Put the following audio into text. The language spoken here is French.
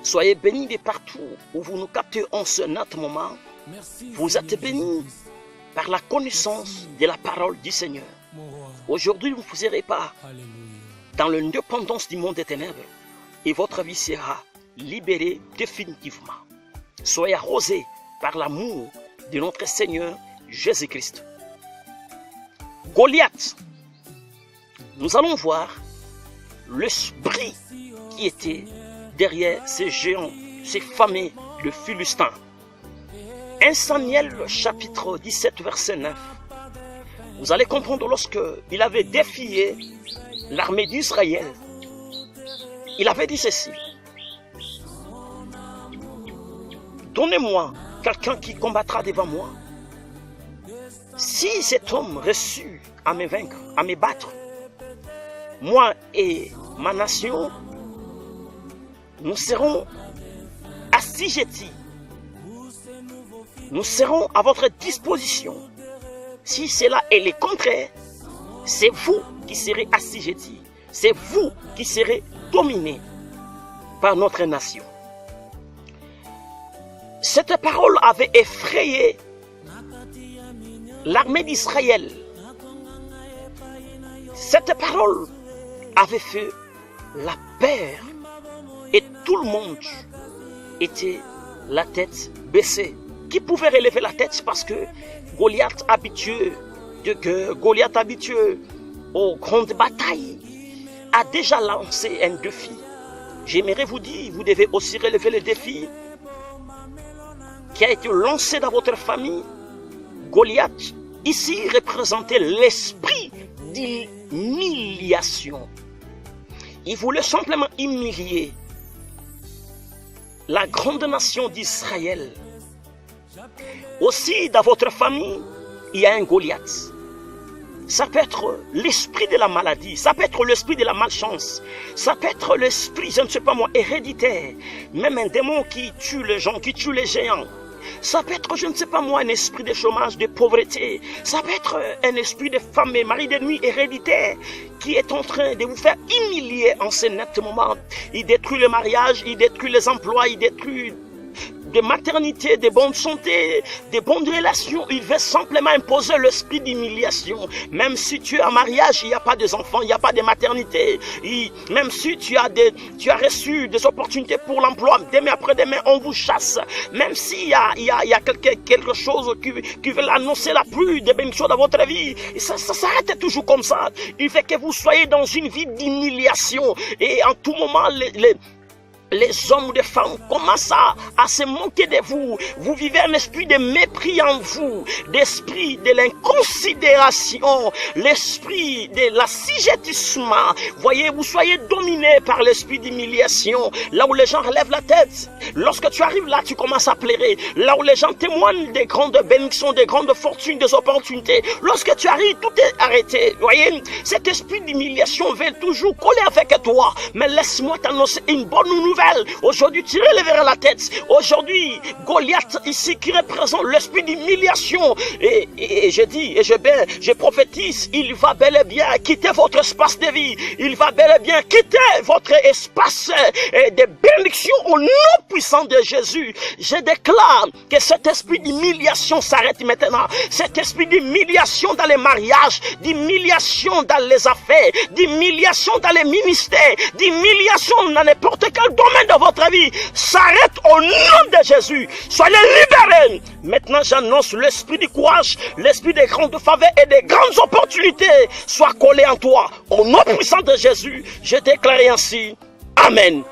Soyez bénis de partout où vous nous captez en ce moment. Vous êtes bénis par la connaissance de la parole du Seigneur. Aujourd'hui, vous ne serez pas dans l'indépendance du monde des ténèbres et votre vie sera libérée définitivement. Soyez arrosés par l'amour de notre Seigneur Jésus-Christ. Goliath, nous allons voir l'esprit qui était derrière ces géants, ces fameux, le Philistin. 1 Samuel chapitre 17 verset 9. Vous allez comprendre lorsque il avait défié l'armée d'Israël. Il avait dit ceci: donnez-moi quelqu'un qui combattra devant moi. Si cet homme reçut à me vaincre, à me battre, moi et ma nation, nous serons assujettis. Nous serons à votre disposition. Si cela est le contraire, c'est vous qui serez assujettis. C'est vous qui serez dominés par notre nation. Cette parole avait effrayé l'armée d'Israël. Cette parole avait fait la peur et tout le monde était la tête baissée. Qui pouvait relever la tête parce que Goliath habitué de guerre, Goliath habitué aux grandes batailles, a déjà lancé un défi. J'aimerais vous dire, vous devez aussi relever le défi qui a été lancé dans votre famille. Goliath, ici, représentait l'esprit d'humiliation. Il voulait simplement humilier la grande nation d'Israël. Aussi, dans votre famille, il y a un Goliath. Ça peut être l'esprit de la maladie, ça peut être l'esprit de la malchance, ça peut être l'esprit, je ne sais pas moi, héréditaire, même un démon qui tue les gens, qui tue les géants. Ça peut être, je ne sais pas moi, un esprit de chômage, de pauvreté. Ça peut être un esprit de femme et mari de nuit héréditaire qui est en train de vous faire humilier en ce net moment. Il détruit le mariage, il détruit les emplois, il détruit de maternité, de bonne santé, de bonnes relations. Il veut simplement imposer l'esprit d'humiliation. Même si tu es en mariage, il n'y a pas d'enfants, il n'y a pas de maternité. Même si tu as reçu des opportunités pour l'emploi, demain après-demain, on vous chasse. Même s'il y a quelque chose qui veut annoncer la pluie de bénédiction dans votre vie, et ça s'arrête toujours comme ça. Il fait que vous soyez dans une vie d'humiliation. Et en tout moment, les hommes ou les femmes commencent à se moquer de vous. Vous vivez un esprit de mépris en vous, d'esprit de l'inconsidération, l'esprit de l'assujettissement. Voyez, vous soyez dominé par l'esprit d'humiliation. Là où les gens relèvent la tête, lorsque tu arrives là, tu commences à pleurer. Là où les gens témoignent des grandes bénédictions, des grandes fortunes, des opportunités, lorsque tu arrives, tout est arrêté. Voyez, cet esprit d'humiliation veut toujours coller avec toi. Mais laisse-moi t'annoncer une bonne nouvelle. Aujourd'hui, tu relèveras la tête. Aujourd'hui, Goliath ici qui représente l'esprit d'humiliation. Et je dis, et je prophétise, il va bel et bien quitter votre espace de vie. Il va bel et bien quitter votre espace de bénédiction au nom puissant de Jésus. Je déclare que cet esprit d'humiliation s'arrête maintenant. Cet esprit d'humiliation dans les mariages, d'humiliation dans les affaires, d'humiliation dans les ministères, d'humiliation dans n'importe quel domaine de votre vie s'arrête au nom de Jésus. Soyez libérés. Maintenant, j'annonce l'esprit du courage, l'esprit des grandes faveurs et des grandes opportunités soit collé en toi. Au nom puissant de Jésus, je déclare ainsi. Amen.